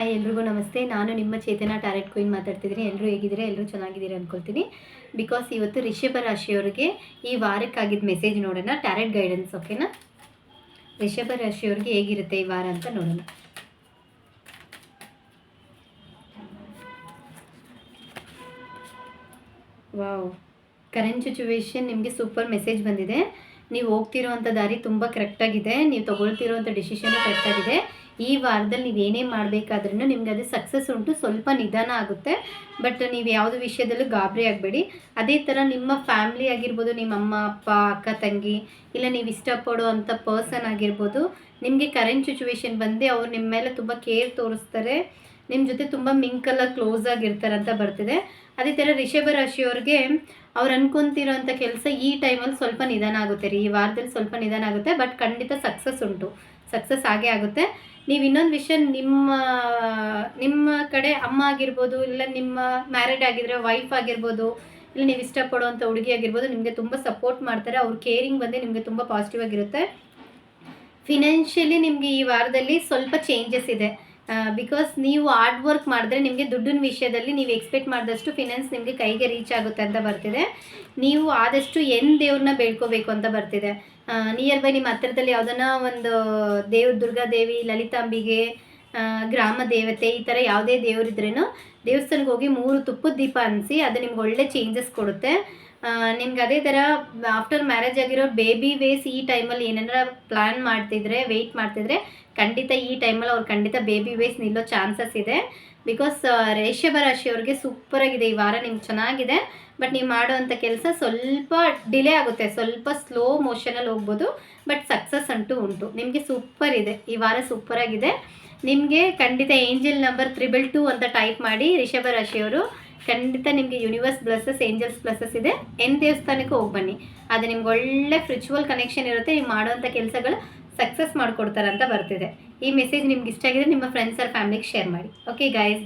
Hi ಎಲ್ರಿಗೂ ನಮಸ್ತೆ. ನಾನು ನಿಮ್ಮ ಚೇತನ ಟ್ಯಾರೆಟ್ ಕ್ವೀನ್ ಮಾತಾಡ್ತಿದ್ದೀನಿ. ಎಲ್ಲರೂ ಹೇಗಿದ್ದೀರಾ? ಎಲ್ಲರೂ ಚೆನ್ನಾಗಿದ್ದೀರಾ ಅಂದ್ಕೊಳ್ತೀನಿ. ಬಿಕಾಸ್ ಇವತ್ತು ರಿಷಭ ರಾಶಿಯವರಿಗೆ ಈ ವಾರಕ್ಕಾಗಿದ್ದ ಮೆಸೇಜ್ ನೋಡೋಣ. ಟ್ಯಾರೆಟ್ ಗೈಡೆನ್ಸ್, ಓಕೆನಾ? ರಿಷಭ ರಾಶಿಯವರಿಗೆ ಹೇಗಿರುತ್ತೆ ಈ ವಾರ ಅಂತ ನೋಡೋಣ. ವಾವ್, ಕರೆಂಟ್ ಸಿಚುವೇಶನ್ ನಿಮಗೆ ಸೂಪರ್ ಮೆಸೇಜ್ ಬಂದಿದೆ. ನೀವು ಹೋಗ್ತಿರೋ ಅಂಥ ದಾರಿ ತುಂಬ ಕರೆಕ್ಟಾಗಿದೆ. ನೀವು ತೊಗೊಳ್ತಿರೋ ಅಂಥ ಡಿಸಿಷನ್ ಕರೆಕ್ಟಾಗಿದೆ. ಈ ವಾರದಲ್ಲಿ ನೀವೇನೇ ಮಾಡಬೇಕಾದ್ರೂ ನಿಮ್ಗೆ ಅದು ಸಕ್ಸಸ್ ಉಂಟು. ಸ್ವಲ್ಪ ನಿಧಾನ ಆಗುತ್ತೆ, ಬಟ್ ನೀವು ಯಾವುದೇ ವಿಷಯದಲ್ಲೂ ಗಾಬರಿ ಆಗಬೇಡಿ. ಅದೇ ಥರ ನಿಮ್ಮ ಫ್ಯಾಮ್ಲಿ ಆಗಿರ್ಬೋದು, ನಿಮ್ಮ ಅಮ್ಮ ಅಪ್ಪ ಅಕ್ಕ ತಂಗಿ, ಇಲ್ಲ ನೀವು ಇಷ್ಟಪಡೋ ಅಂಥ ಪರ್ಸನ್ ಆಗಿರ್ಬೋದು, ನಿಮಗೆ ಕರೆಂಟ್ ಸಿಚುವೇಶನ್ ಬಂದು ಅವ್ರು ನಿಮ್ಮ ಮೇಲೆ ತುಂಬ ಕೇರ್ ತೋರಿಸ್ತಾರೆ, ನಿಮ್ಮ ಜೊತೆ ತುಂಬ ಮಿಂಕಲ್ಲ ಕ್ಲೋಸ್ ಆಗಿರ್ತಾರೆ ಅಂತ ಬರ್ತಿದೆ. ಅದೇ ಥರ ರಿಷಭ ರಾಶಿಯವ್ರಿಗೆ ಅವ್ರು ಅನ್ಕೊತಿರೋ ಅಂಥ ಕೆಲಸ ಈ ಟೈಮಲ್ಲಿ ಸ್ವಲ್ಪ ನಿಧಾನ ಆಗುತ್ತೆ ರೀ. ಈ ವಾರದಲ್ಲಿ ಸ್ವಲ್ಪ ನಿಧಾನ ಆಗುತ್ತೆ, ಬಟ್ ಖಂಡಿತ ಸಕ್ಸಸ್ ಉಂಟು. ಸಕ್ಸಸ್ ಆಗೇ ಆಗುತ್ತೆ. ನೀವು ಇನ್ನೊಂದು ವಿಷಯ, ನಿಮ್ಮ ಕಡೆ ಅಮ್ಮ ಆಗಿರ್ಬೋದು, ಇಲ್ಲ ನಿಮ್ಮ ಮ್ಯಾರಿಡ್ ಆಗಿದ್ರೆ ವೈಫ್ ಆಗಿರ್ಬೋದು, ಇಲ್ಲ ನೀವು ಇಷ್ಟಪಡುವಂಥ ಹುಡುಗಿ ಆಗಿರ್ಬೋದು, ನಿಮಗೆ ತುಂಬ ಸಪೋರ್ಟ್ ಮಾಡ್ತಾರೆ. ಅವ್ರ ಕೇರಿಂಗ್ ಬಂದು ನಿಮಗೆ ತುಂಬ ಪಾಸಿಟಿವ್ ಆಗಿರುತ್ತೆ. ಫಿನಾನ್ಷಿಯಲಿ ನಿಮಗೆ ಈ ವಾರದಲ್ಲಿ ಸ್ವಲ್ಪ ಚೇಂಜಸ್ ಇದೆ. ಬಿಕಾಸ್ ನೀವು ಹಾರ್ಡ್ ವರ್ಕ್ ಮಾಡಿದ್ರೆ ನಿಮಗೆ ದುಡ್ಡಿನ ವಿಷಯದಲ್ಲಿ ನೀವು ಎಕ್ಸ್ಪೆಕ್ಟ್ ಮಾಡಿದಷ್ಟು ಫಿನಾನ್ಸ್ ನಿಮಗೆ ಕೈಗೆ ರೀಚ್ ಆಗುತ್ತೆ ಅಂತ ಬರ್ತಿದೆ. ನೀವು ಆದಷ್ಟು ದೇವ್ರನ್ನ ಬೇಡ್ಕೋಬೇಕು ಅಂತ ಬರ್ತಿದೆ. ನಿಯರ್ ಬೈ ನಿಮ್ಮ ಹತ್ತಿರದಲ್ಲಿ ಯಾವುದನ್ನ ಒಂದು ದುರ್ಗಾದೇವಿ, ಲಲಿತಾಂಬಿಗೆ, ಗ್ರಾಮ ದೇವತೆ, ಈ ಥರ ಯಾವುದೇ ದೇವರಿದ್ರೇನು ದೇವಸ್ಥಾನಕ್ಕೆ ಹೋಗಿ 3 ತುಪ್ಪದ ದೀಪ ಅನಿಸಿ, ಅದು ನಿಮ್ಗೆ ಒಳ್ಳೆ ಚೇಂಜಸ್ ಕೊಡುತ್ತೆ. ನಿಮ್ಗೆ ಅದೇ ಥರ ಆಫ್ಟರ್ ಮ್ಯಾರೇಜ್ ಆಗಿರೋ ಬೇಬಿ ವೇಸ್ ಈ ಟೈಮಲ್ಲಿ ಏನಾರ ಪ್ಲ್ಯಾನ್ ಮಾಡ್ತಿದ್ರೆ, ವೆಯ್ಟ್ ಮಾಡ್ತಿದ್ರೆ, ಖಂಡಿತ ಈ ಟೈಮಲ್ಲಿ ಅವ್ರು ಖಂಡಿತ ಬೇಬಿ ವೇಸ್ ನಿಲ್ಲೋ ಚಾನ್ಸಸ್ ಇದೆ. ಬಿಕಾಸ್ ರಿಷಭ ರಾಶಿಯವ್ರಿಗೆ ಸೂಪರಾಗಿದೆ ಈ ವಾರ. ನಿಮ್ಗೆ ಚೆನ್ನಾಗಿದೆ, ಬಟ್ ನೀವು ಮಾಡೋವಂಥ ಕೆಲಸ ಸ್ವಲ್ಪ ಡಿಲೇ ಆಗುತ್ತೆ, ಸ್ವಲ್ಪ ಸ್ಲೋ ಮೋಷನಲ್ಲಿ ಹೋಗ್ಬೋದು, ಬಟ್ ಸಕ್ಸಸ್ ಅಂತೂ ಉಂಟು. ನಿಮಗೆ ಸೂಪರ್ ಇದೆ ಈ ವಾರ, ಸೂಪರಾಗಿದೆ. ನಿಮಗೆ ಖಂಡಿತ ಏಂಜಲ್ ನಂಬರ್ 222 ಅಂತ ಟೈಪ್ ಮಾಡಿ ರಿಷಭ ರಾಶಿಯವರು. ಖಂಡಿತ ನಿಮಗೆ ಯೂನಿವರ್ಸ್ ಬ್ಲೆಸ್ಸಸ್, ಏಂಜಲ್ಸ್ ಬ್ಲೆಸ್ಸಸ್ ಇದೆ. ದೇವಸ್ಥಾನಕ್ಕೆ ಹೋಗಿ ಬನ್ನಿ, ಅದು ನಿಮ್ಗೆ ಒಳ್ಳೆ ಸ್ಪಿರಿಚುವಲ್ ಕನೆಕ್ಷನ್ ಇರುತ್ತೆ. ನೀವು ಮಾಡೋವಂಥ ಕೆಲಸಗಳು ಸಕ್ಸಸ್ ಮಾಡಿಕೊಡ್ತಾರೆ ಅಂತ ಬರ್ತಿದೆ. ಈ ಮೆಸೇಜ್ ನಿಮ್ಗೆ ಇಷ್ಟ ಆಗಿದ್ರೆ ನಿಮ್ಮ ಫ್ರೆಂಡ್ಸ್ ಆರ್ ಫ್ಯಾಮಿಲಿಗೆ ಶೇರ್ ಮಾಡಿ. Okay guys.